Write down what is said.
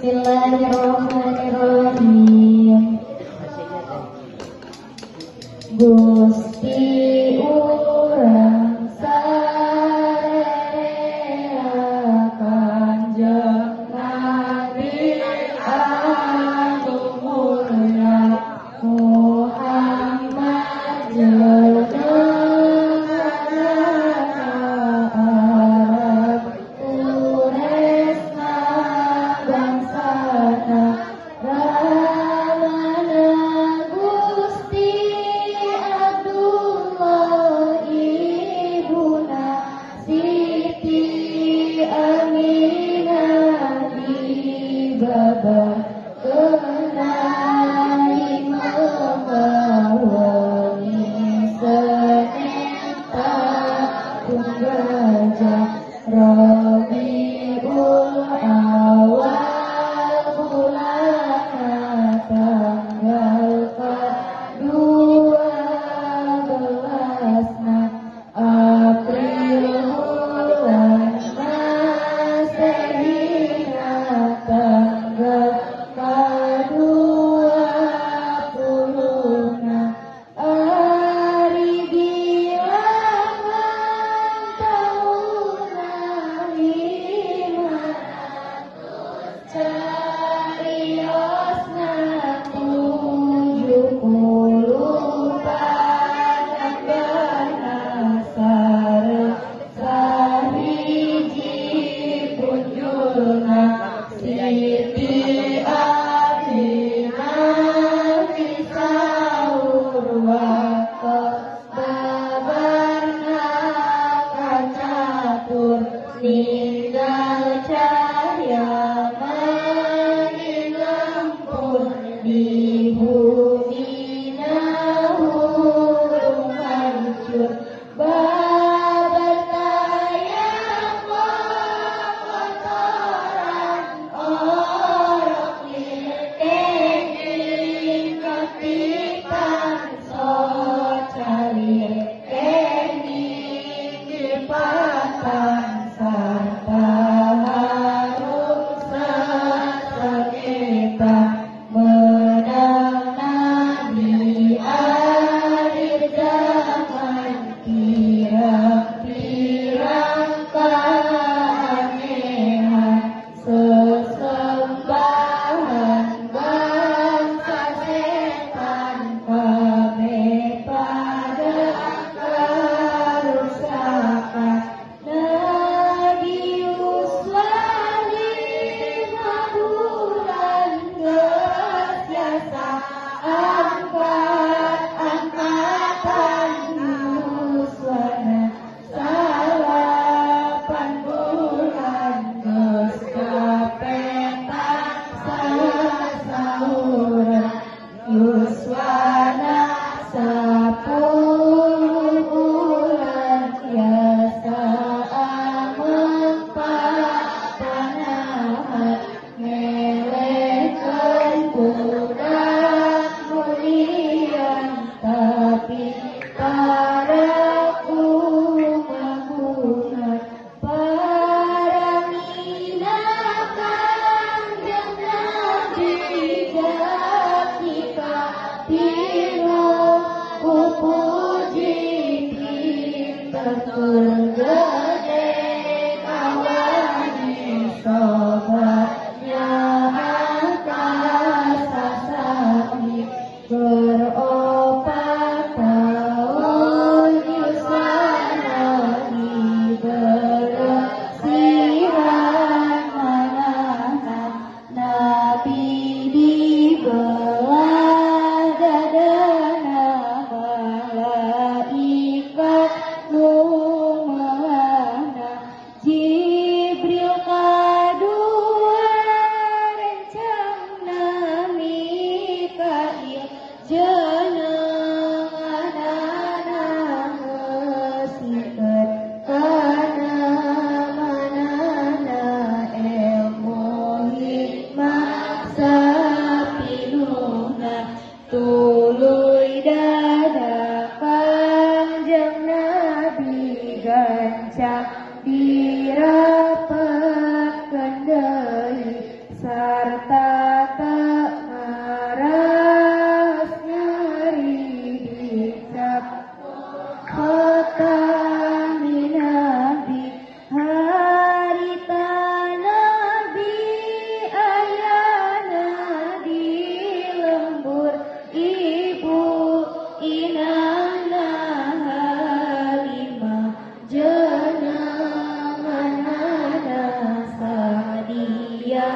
Bismillahirrahmanirrahim. Gusti urang sarerea Kanjeng Nabi anu mulia Muhammad Arab Turesna bangsana Ramana Gusti Abdullah ibuna Siti Aminah ibaba kenali mengawali seneta tunggajah Rabiul Awal bulan tanggal ke-12 April bulan Masehi tanggal ke-20 Ari bilangan tahun 500 cariosna 70 pananggana sahiji punjulna Siti Aminah disaur wakos babarna kacatur ninggal cahya harta maras nyeri dicap kota Nabi harita Nabi ayana di lembur ibu inana Halimah jenengan sadia